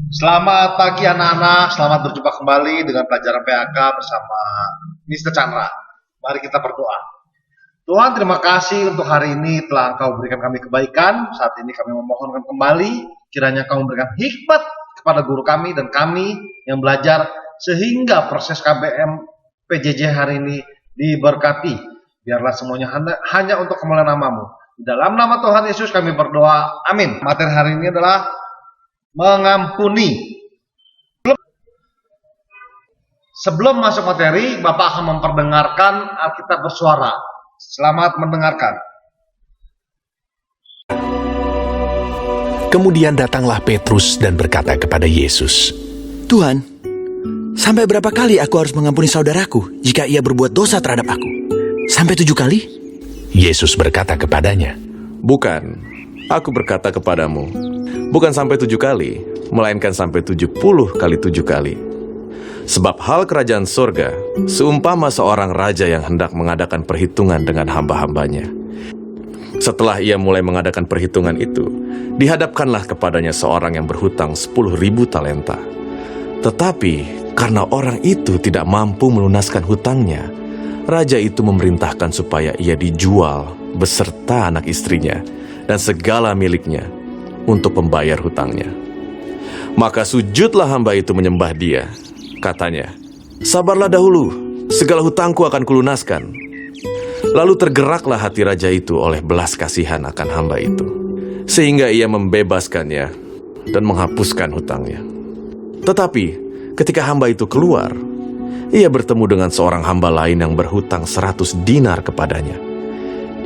Selamat pagi anak-anak, selamat berjumpa kembali dengan pelajaran PAK bersama Mister Chandra. Mari kita berdoa. Tuhan, terima kasih untuk hari ini telah Engkau berikan kami kebaikan. Saat ini kami memohonkan kembali, kiranya Engkau memberikan hikmat kepada guru kami dan kami yang belajar, sehingga proses KBM PJJ hari ini diberkati. Biarlah semuanya hanya untuk kemuliaan nama-Mu. Di dalam nama Tuhan Yesus kami berdoa, amin. Materi hari ini adalah mengampuni. Sebelum masuk materi, Bapak akan memperdengarkan Alkitab bersuara. Selamat mendengarkan. Kemudian datanglah Petrus dan berkata kepada Yesus, Tuhan, sampai berapa kali aku harus mengampuni saudaraku jika ia berbuat dosa terhadap aku? Sampai 7 kali? Yesus berkata kepadanya, Bukan, aku berkata kepadamu, bukan sampai 7 kali, melainkan sampai 70 kali 7 kali. Sebab hal kerajaan sorga seumpama seorang raja yang hendak mengadakan perhitungan dengan hamba-hambanya. Setelah ia mulai mengadakan perhitungan itu, dihadapkanlah kepadanya seorang yang berhutang 10.000 talenta. Tetapi karena orang itu tidak mampu melunaskan hutangnya, raja itu memerintahkan supaya ia dijual beserta anak istrinya dan segala miliknya untuk membayar hutangnya. Maka sujudlah hamba itu menyembah dia. Katanya, sabarlah dahulu, segala hutangku akan kulunaskan. Lalu tergeraklah hati raja itu oleh belas kasihan akan hamba itu, sehingga ia membebaskannya dan menghapuskan hutangnya. Tetapi ketika hamba itu keluar, ia bertemu dengan seorang hamba lain yang berhutang 100 dinar kepadanya.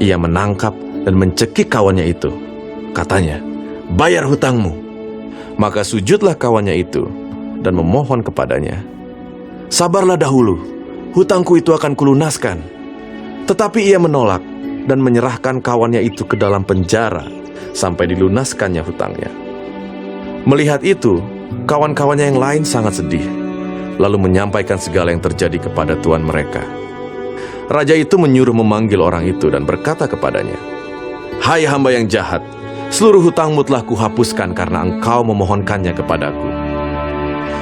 Ia menangkap dan mencekik kawannya itu. Katanya, bayar hutangmu. Maka sujudlah kawannya itu dan memohon kepadanya, sabarlah dahulu, hutangku itu akan kulunaskan. Tetapi ia menolak dan menyerahkan kawannya itu ke dalam penjara sampai dilunaskannya hutangnya. Melihat itu, kawan-kawannya yang lain sangat sedih, lalu menyampaikan segala yang terjadi kepada tuan mereka. Raja itu menyuruh memanggil orang itu dan berkata kepadanya, Hai hamba yang jahat, seluruh hutangmu telah kuhapuskan karena engkau memohonkannya kepadaku.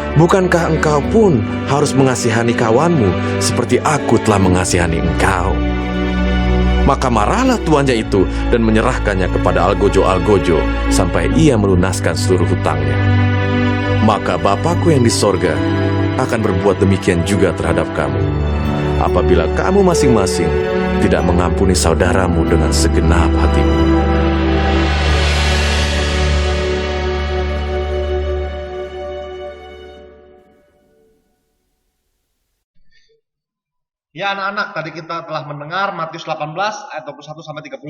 Bukankah engkau pun harus mengasihani kawanmu seperti aku telah mengasihani engkau? Maka marahlah tuannya itu dan menyerahkannya kepada algojo-algojo sampai ia melunaskan seluruh hutangnya. Maka Bapakku yang di sorga akan berbuat demikian juga terhadap kamu, apabila kamu masing-masing tidak mengampuni saudaramu dengan segenap hatimu. Ya anak-anak, tadi kita telah mendengar Matius 18 ayat 21 sampai 35.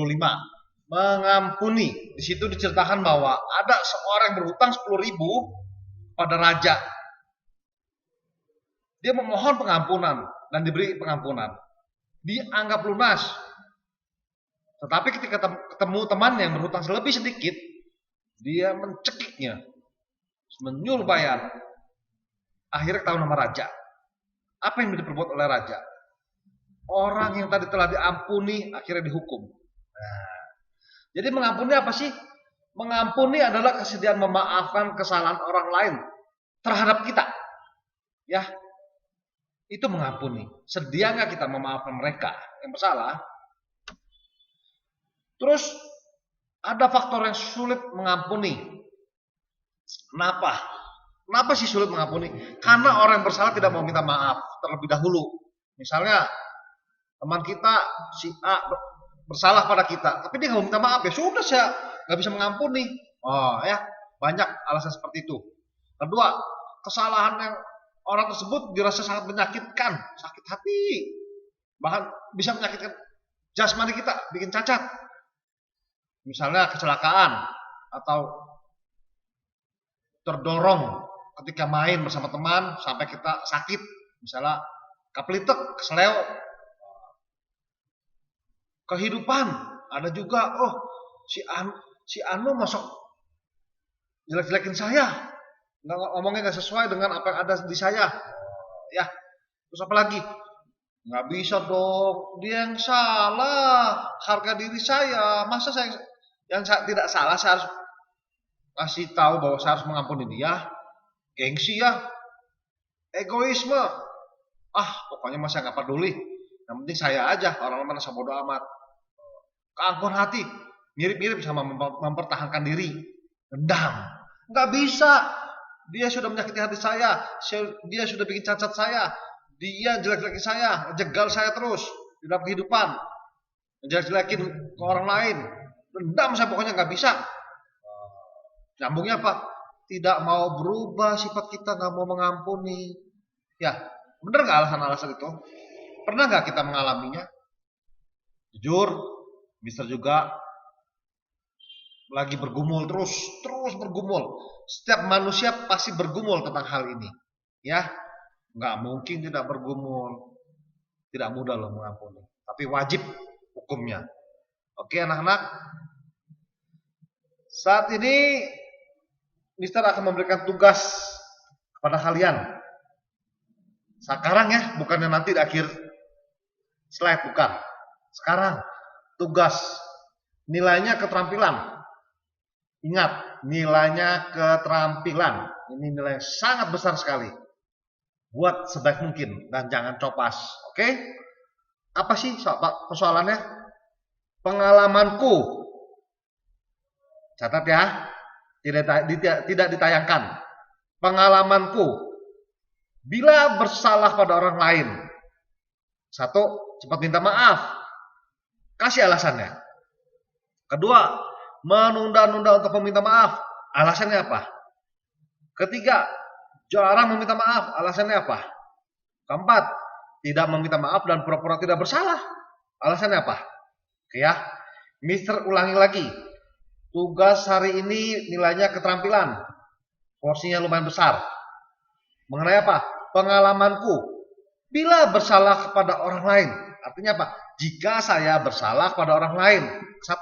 Mengampuni. Di situ diceritakan bahwa ada seorang yang berhutang 10.000 pada raja. Dia memohon pengampunan dan diberi pengampunan. Dianggap lunas. Tetapi ketika ketemu teman yang berhutang lebih sedikit, dia mencekiknya, menyuruh bayar. Akhirnya ketahuan sama raja. Apa yang diperbuat oleh raja? Orang yang tadi telah diampuni akhirnya dihukum. Nah, jadi mengampuni apa sih? Mengampuni adalah kesediaan memaafkan kesalahan orang lain terhadap kita. Ya, itu mengampuni. Sedia nggak kita memaafkan mereka yang bersalah? Terus ada faktor yang sulit mengampuni. Kenapa? Kenapa sih sulit mengampuni? Karena orang yang bersalah tidak mau minta maaf terlebih dahulu. Misalnya teman kita si A bersalah pada kita, tapi dia nggak mau minta maaf, ya sudah saya nggak bisa mengampuni. Oh ya, banyak alasan seperti itu. Kedua, kesalahan yang orang tersebut dirasa sangat menyakitkan, sakit hati, bahkan bisa menyakitkan jasmani kita, bikin cacat. Misalnya kecelakaan atau terdorong ketika main bersama teman sampai kita sakit, misalnya kapelitek, kesleo. Kehidupan ada juga, si Anu masuk jelek-jelekin saya, ngomongnya nggak sesuai dengan apa yang ada di saya, ya. Terus apa lagi? Nggak bisa dong, dia yang salah, harga diri saya, masa saya yang tidak salah saya harus kasih tahu bahwa saya harus mengampuni dia? Gengsi ya, egoisme. Pokoknya masa nggak peduli. Yang penting saya aja, orang lain masa bodo amat. Keangkuhan hati, mirip-mirip sama mempertahankan diri. Dendam, nggak bisa. Dia sudah menyakiti hati saya, dia sudah bikin cacat saya, dia jelek-jelekin saya, jegal saya terus di dalam kehidupan, jelek-jelekin ke orang lain. Dendam saya pokoknya nggak bisa. Nyambungnya apa? Tidak mau berubah sifat kita, nggak mau mengampuni. Ya, bener nggak alasan-alasan itu? Pernah nggak kita mengalaminya? Jujur, Mister juga lagi bergumul terus bergumul. Setiap manusia pasti bergumul tentang hal ini. Ya, nggak mungkin tidak bergumul. Tidak mudah loh mengampuni. Tapi wajib hukumnya. Oke anak-anak. Saat ini Mister akan memberikan tugas kepada kalian. Sekarang ya, bukannya nanti di akhir slide, bukan. Sekarang tugas nilainya keterampilan. Ingat, nilainya keterampilan. Ini nilai yang sangat besar sekali. Buat sebaik mungkin dan jangan copas. Oke? Apa sih persoalannya? Pengalamanku. Catat ya. Tidak ditayangkan. Pengalamanku. Bila bersalah pada orang lain. 1, cepat minta maaf. Kasih alasannya. Kedua, menunda-nunda untuk meminta maaf. Alasannya apa? Ketiga, jarang meminta maaf. Alasannya apa? Keempat, tidak meminta maaf dan pura-pura tidak bersalah. Alasannya apa? Oke ya. Mister ulangi lagi. Tugas hari ini nilainya keterampilan. Porsinya lumayan besar. Mengenai apa? Pengalamanku. Bila bersalah kepada orang lain. Artinya apa? Jika saya bersalah kepada orang lain. 1,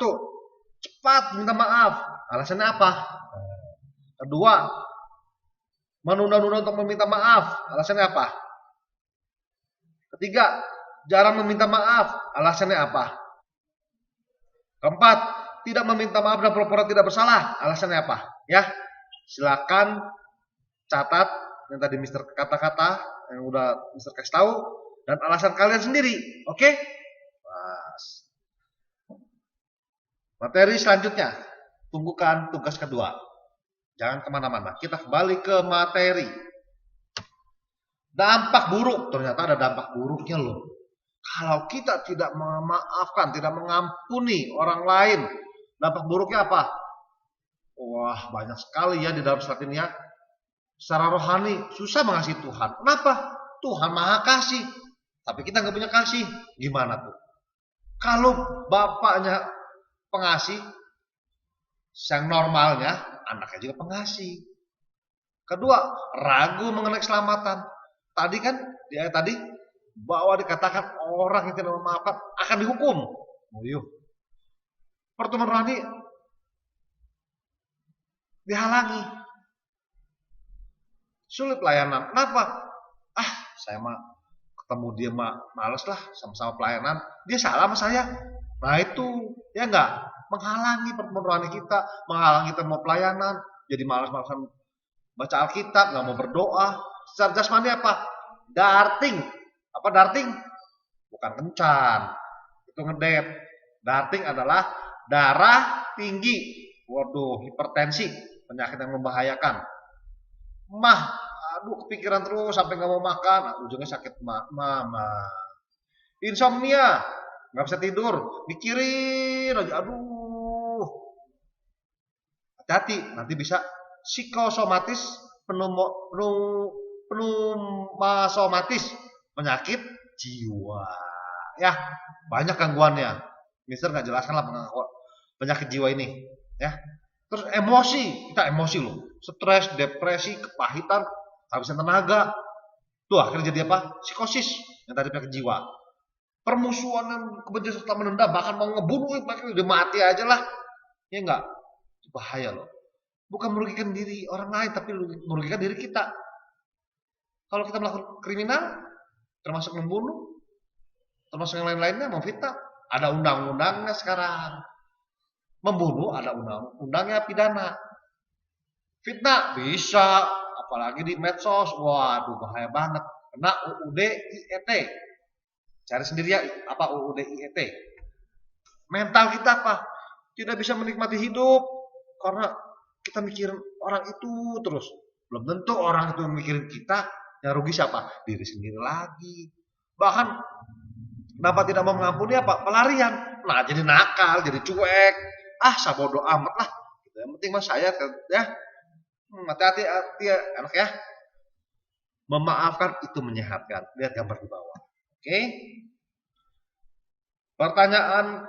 cepat minta maaf. Alasannya apa? Kedua, menunda-nunda untuk meminta maaf. Alasannya apa? Ketiga, jarang meminta maaf. Alasannya apa? Keempat, tidak meminta maaf dan pura-pura tidak bersalah. Alasannya apa? Ya, silakan catat yang tadi Mister kata-kata yang udah Mister kasih tahu dan alasan kalian sendiri. Oke? Materi selanjutnya, tunggukan tugas kedua. Jangan kemana-mana, kita kembali ke materi. Dampak buruk, ternyata ada dampak buruknya loh. Kalau kita tidak memaafkan, tidak mengampuni orang lain, dampak buruknya apa? Wah, banyak sekali ya di dalam surat ini ya. Secara rohani, susah mengasihi Tuhan. Kenapa? Tuhan maha kasih, tapi kita nggak punya kasih. Gimana tuh? Kalau bapaknya pengasih, yang normalnya anaknya juga pengasih. Kedua, ragu mengenai keselamatan. Tadi kan di ayat tadi bahwa dikatakan orang yang tidak memaafkan akan dihukum. Pertemuan rohani dihalangi. Sulit pelayanan. Kenapa? Saya mah ketemu dia mah males lah sama-sama pelayanan. Dia salah sama saya. Nah itu ya enggak menghalangi pertemuan rohani kita, menghalangi kita mau pelayanan, jadi malas-malasan baca Alkitab, nggak mau berdoa. Secara jasmani apa? Darting. Apa darting? Bukan kencan. Itu ngedet. Darting adalah darah tinggi. Waduh, hipertensi, penyakit yang membahayakan. Kepikiran terus sampai nggak mau makan, ujungnya sakit mama. Insomnia, nggak bisa tidur, mikirin aja, hati-hati, nanti bisa psikosomatis, pneumasomatis, penyakit jiwa. Ya, banyak gangguannya. Mister nggak jelaskan lah penyakit jiwa ini. Ya, terus emosi, kita emosi loh, stres, depresi, kepahitan, habisan tenaga. Tuh akhirnya jadi apa? Psikosis yang tadi penyakit jiwa. Permusuhan dan kebencian serta menendam, bahkan mau ngebunuh, bahkan udah mati aja lah. Ya enggak? Bahaya loh. Bukan merugikan diri orang lain, tapi merugikan diri kita. Kalau kita melakukan kriminal, termasuk membunuh, termasuk yang lain-lainnya, memfitnah, ada undang-undangnya sekarang. Membunuh ada undang-undangnya pidana. Fitnah bisa apalagi di medsos, waduh bahaya banget. Kena UUD IET. Cari sendiri ya apa UUD IET. Mental kita apa? Tidak bisa menikmati hidup karena kita mikirin orang itu terus. Belum tentu orang itu mikirin kita, yang rugi siapa? Diri sendiri lagi. Bahkan kenapa tidak mau mengampuni apa? Pelarian. Nah, jadi nakal, jadi cuek. Saya bodo amat lah. Yang penting mas saya ya. Hati-hati ya, anak ya. Memaafkan itu menyehatkan. Lihat gambar di bawah. Oke. Pertanyaan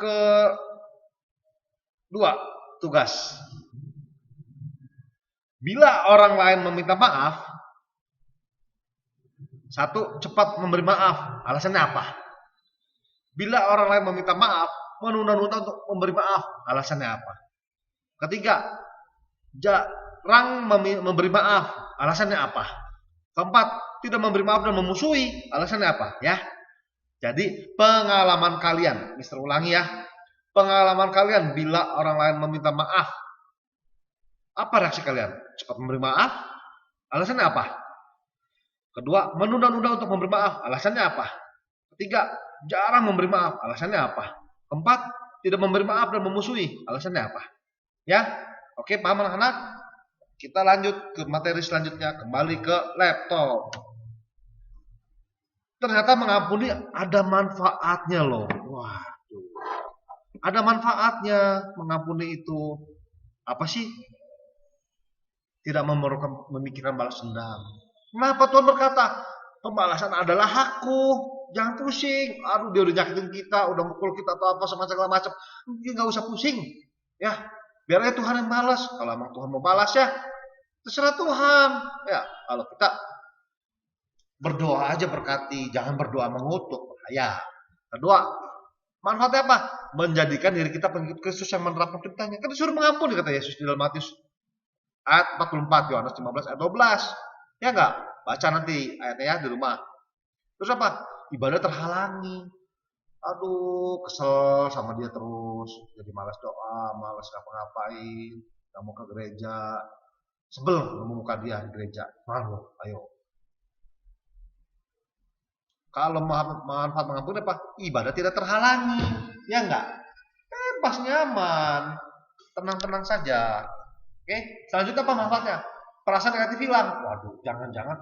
kedua, tugas. Bila orang lain meminta maaf, satu, cepat memberi maaf. Alasannya apa? Bila orang lain meminta maaf, menunda-nunda untuk memberi maaf. Alasannya apa? Ketiga, jarang memberi maaf. Alasannya apa? Keempat, tidak memberi maaf dan memusuhi. Alasannya apa? Ya. Jadi pengalaman kalian, Mister ulangi ya. Pengalaman kalian bila orang lain meminta maaf. Apa reaksi kalian? Cepat memberi maaf? Alasannya apa? Kedua, menunda-nunda untuk memberi maaf. Alasannya apa? Ketiga, jarang memberi maaf. Alasannya apa? Keempat, tidak memberi maaf dan memusuhi. Alasannya apa? Ya, oke, paham anak-anak? Kita lanjut ke materi selanjutnya. Kembali ke laptop. Ternyata mengampuni ada manfaatnya loh. Waduh. Ada manfaatnya mengampuni itu. Apa sih? Tidak memerlukan memikirkan balas dendam. Kenapa Tuhan berkata, pembalasan adalah hakku. Jangan pusing. Aduh, dia udah nyakitin kita, udah mukul kita atau apa segala macam. Dia nggak usah pusing. Ya, biar aja Tuhan yang balas. Kalau emang Tuhan mau balas ya, terserah Tuhan. Ya, kalau kita berdoa aja berkati, jangan berdoa mengutuk. Ya. Kedua, manfaatnya apa? Menjadikan diri kita pengikut Kristus yang menerapkan perintahnya. Kan disuruh mengampuni kata Yesus di dalam Matius ayat 44, Yohanes 15 ayat 12. Ya enggak? Baca nanti ayatnya ya di rumah. Terus apa? Ibadah terhalangi. Aduh, kesel sama dia terus. Jadi malas doa, malas ngapa-ngapain, nggak mau ke gereja. Sebel nemu muka dia di gereja. Malu, ayo. Kalau manfaat mengampuni apa? Ibadah tidak terhalangi. Ya enggak? Bebas, nyaman. Tenang-tenang saja. Oke, selanjutnya apa manfaatnya? Perasaan negatif hilang. Waduh, jangan-jangan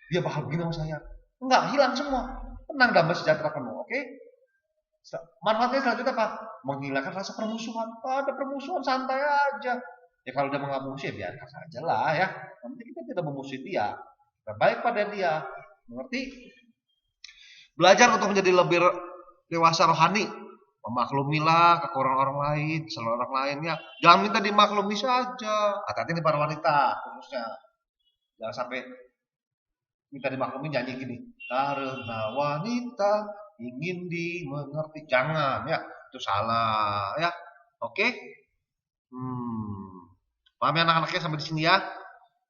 dia bakal begini sama saya. Enggak, hilang semua. Tenang, damai, sejahtera penuh. Oke? Manfaatnya selanjutnya apa? Menghilangkan rasa permusuhan. Ada permusuhan, santai aja. Ya kalau dia mengampuni ya biarkan saja lah ya. Nanti kita tidak memusuhi dia. Kita baik pada dia. Mengerti? Belajar untuk menjadi lebih dewasa rohani. Memaklumilah kekurangan orang lain, kesalahan orang lainnya. Jangan minta dimaklumi saja. Hati-hati nih para wanita khususnya. Jangan sampai minta dimaklumi nyanyi gini. Karena wanita ingin dimengerti. Jangan ya. Itu salah ya. Oke? Paham ya anak-anaknya sampai di sini ya?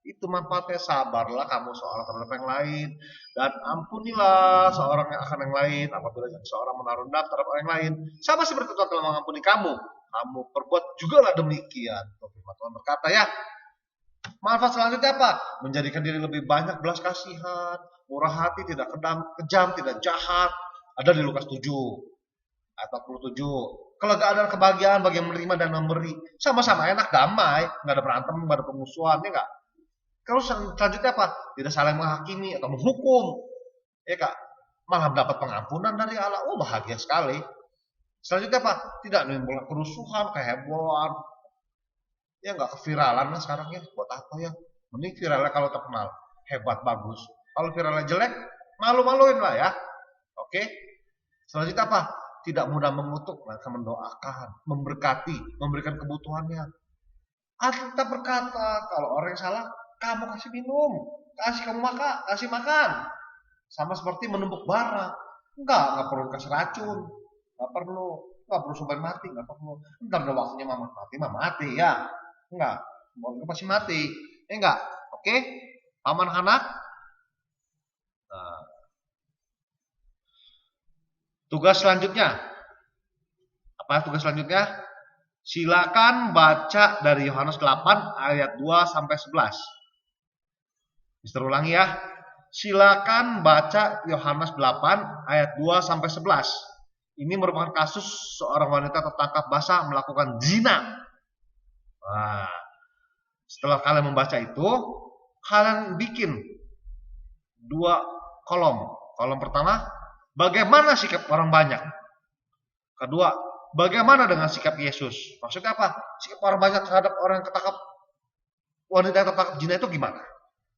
Itu manfaatnya. Sabarlah kamu seorang terhadap yang lain, dan ampunilah seorang yang akan yang lain apabila seorang menaruh dendam terhadap orang yang lain, sama seperti Tuhan telah mengampuni kamu, kamu perbuat jugalah demikian. Tuhan berkata ya. Manfaat selanjutnya apa? Menjadikan diri lebih banyak belas kasihan, murah hati, tidak kejam, tidak jahat. Ada di Lukas 7 ayat 47. Kelegaan dan kebahagiaan bagi yang menerima dan memberi. Sama-sama enak, damai, nggak ada berantem, nggak ada permusuhan, ya nggak? Kalau selanjutnya apa? Tidak saling menghakimi atau menghukum. Ya Kak, malah mendapat pengampunan dari Allah. Oh, bahagia sekali. Selanjutnya apa? Tidak menimbulkan kerusuhan, kehebohan. Ya nggak keviralan lah sekarang ya. Buat apa ya? Mending viralnya kalau terkenal. Hebat, bagus. Kalau viralnya jelek, malu-maluin lah ya. Oke. Selanjutnya apa? Tidak mudah mengutuk, maka mendoakan, memberkati, memberikan kebutuhannya. Alkitab berkata, kalau orang yang salah, kamu kasih minum, kasih makan. Sama seperti menumbuk bara. Enggak perlu kasih racun. Enggak perlu sampai mati, enggak perlu. Entar udah waktunya mati ya. Enggak, pasti mati. Enggak. Oke? Aman anak? Nah. Tugas selanjutnya. Apa tugas selanjutnya? Silakan baca dari Yohanes 8 ayat 2 sampai 11. Mister ulangi ya. Silakan baca Yohanes 8 ayat 2 sampai 11. Ini merupakan kasus seorang wanita tertangkap basah melakukan zina. Nah, setelah kalian membaca itu, kalian bikin 2 kolom. Kolom pertama, bagaimana sikap orang banyak? Kedua, bagaimana dengan sikap Yesus? Maksudnya apa? Sikap orang banyak terhadap orang yang ketangkap, wanita yang tertangkap zina itu gimana?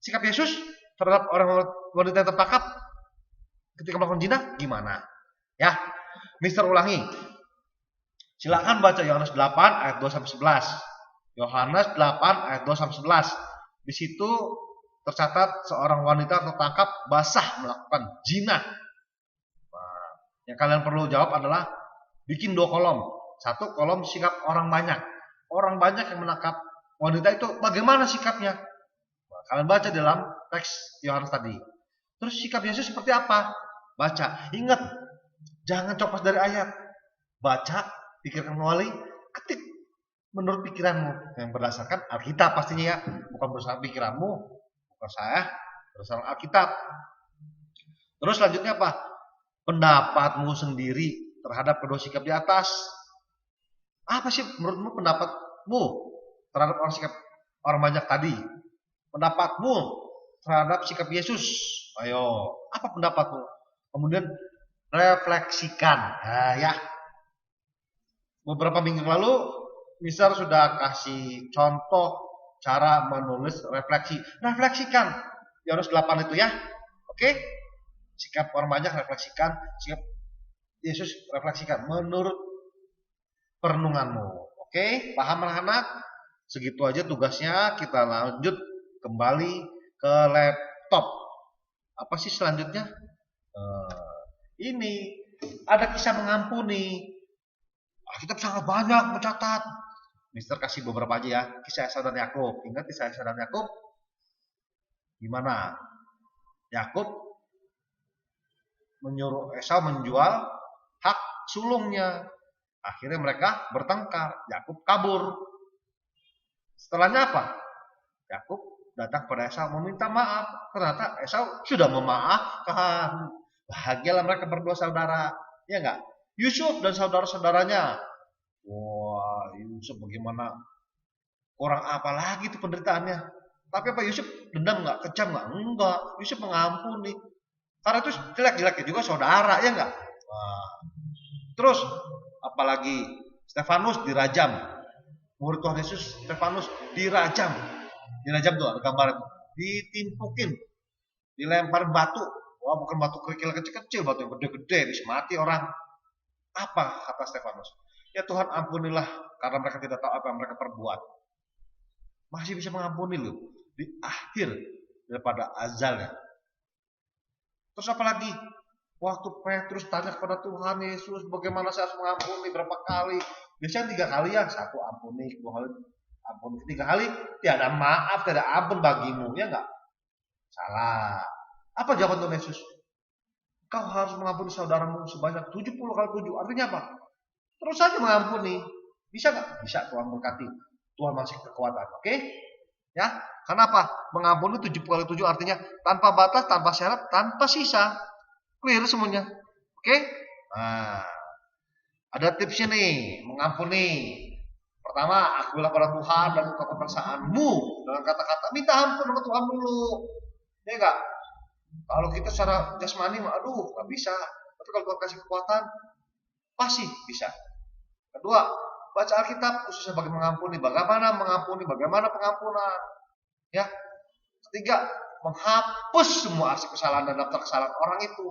Sikap Yesus terhadap orang wanita yang tertangkap ketika melakukan zina gimana? Ya, Mister ulangi. Silakan baca Yohanes 8 ayat 2 sampai 11. Yohanes 8 ayat 2 sampai 11. Di situ tercatat seorang wanita tertangkap basah melakukan zina. Nah, yang kalian perlu jawab adalah bikin 2 kolom. 1 kolom sikap orang banyak. Orang banyak yang menangkap wanita itu bagaimana sikapnya? Nah, kalian baca dalam teks Yohanes tadi. Terus sikap Yesus seperti apa? Baca. Ingat, jangan copas dari ayat. Baca, pikirkan kembali, ketik menurut pikiranmu yang berdasarkan Alkitab pastinya ya, bukan berdasarkan pikiranmu, bukan saya, berdasarkan Alkitab. Terus selanjutnya apa? Pendapatmu sendiri terhadap kedua sikap di atas. Apa sih menurutmu pendapatmu terhadap sikap orang banyak tadi? Pendapatmu terhadap sikap Yesus. Ayo, apa pendapatmu? Kemudian refleksikan. Nah, ya. Beberapa minggu lalu Mister sudah kasih contoh cara menulis refleksi. Refleksikan Yohanes 8 itu ya. Oke? Sikap orang banyak refleksikan, sikap Yesus refleksikan menurut perenunganmu. Oke? Paham anak-anak? Segitu aja tugasnya, kita lanjut kembali ke laptop. Apa sih selanjutnya? Ini ada kisah mengampuni. Alkitab sangat banyak mencatat. Mister kasih beberapa aja ya. Kisah Esau dan Yakub. Ingat kisah Esau dan Yakub? Gimana? Yakub menyuruh Esau menjual hak sulungnya. Akhirnya mereka bertengkar. Yakub kabur. Setelahnya apa? Yakub datang pada Esau meminta maaf. Ternyata Esau sudah memaafkan. Bahagialah mereka berdua saudara. Ya enggak? Yusuf dan saudara-saudaranya. Wah, Yusuf bagaimana? Kurang apa lagi itu penderitaannya? Tapi apa Yusuf dendam enggak? Kejam enggak? Enggak. Yusuf mengampuni. Karena itu jelek-jeleknya juga saudara, ya enggak? Wah. Terus apalagi Stefanus dirajam. Murid Tuhan Yesus Stefanus dirajam. Dirajam tuh ada gambar, ditimpukin, dilempar batu. Wah, bukan batu kerikil kecil-kecil, batu yang gede-gede, bisa mati orang. Apa kata Stefanus? Ya Tuhan ampunilah karena mereka tidak tahu apa yang mereka perbuat. Masih bisa mengampuni loh di akhir daripada azalnya. Terus apa lagi? Waktu Petrus tanya kepada Tuhan Yesus, bagaimana saya harus mengampuni berapa kali? Biasanya 3 kali ya, 1 ampuni, 2 kali ampuni, 3 kali tiada maaf, tiada ampun bagimu, ya enggak? Salah. Apa jawaban Tuhan Yesus? Kau harus mengampuni saudaramu sebanyak 70 kali 7. Artinya apa? Terus saja mengampuni. Bisa nggak? Bisa, Tuhan berkati. Tuhan masih kekuatan. Oke? Ya. Kenapa? Mengampuni 70 kali 7 artinya tanpa batas, tanpa syarat, tanpa sisa. Clear semuanya. Oke? Nah, ada tipsnya nih, mengampuni. Pertama, akuilah pada Tuhan dan ungkapkan perasaanmu dengan kata-kata minta ampun sama Tuhan dulu. Ya enggak? Kalau kita secara jasmani, aduh, nggak bisa. Tapi kalau Tuhan kasih kekuatan, pasti bisa. Kedua, baca Alkitab khususnya bagi mengampuni. Bagaimana mengampuni? Bagaimana pengampunan? Ya. Ketiga, menghapus semua arsip kesalahan dan daftar kesalahan orang itu.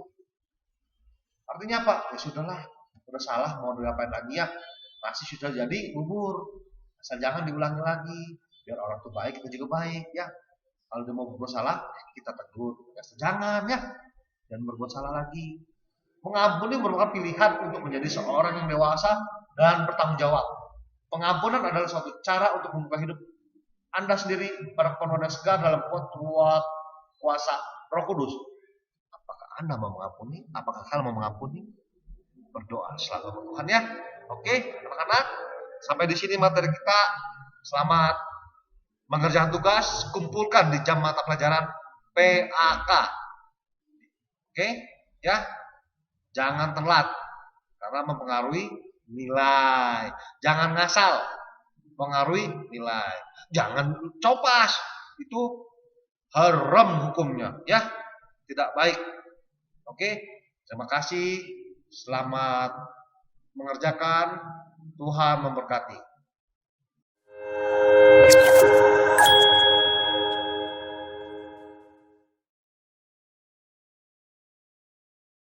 Artinya apa? Ya sudahlah, sudah salah, mau diapain lagi ya? Masih sudah jadi gugur. Asal jangan diulangi lagi. Biar orang itu baik, kita juga baik, ya. Kalau dia mau berbuat salah, kita tegur. Jangan ya, dan berbuat salah lagi. Mengampuni merupakan pilihan untuk menjadi seorang yang dewasa dan bertanggung jawab. Pengampunan adalah suatu cara untuk membuka hidup Anda sendiri pada kepenuhan segar dalam kuasa Roh Kudus. Apakah Anda mau mengampuni? Apakah kalian mau mengampuni? Berdoa selalu kepada Tuhan ya. Oke, anak-anak, sampai di sini materi kita. Selamat mengerjakan tugas, kumpulkan di jam mata pelajaran PAK. Oke, ya. Jangan telat karena mempengaruhi nilai. Jangan ngasal, mempengaruhi nilai. Jangan copas, itu haram hukumnya, ya. Tidak baik. Oke, terima kasih. Selamat mengerjakan. Tuhan memberkati.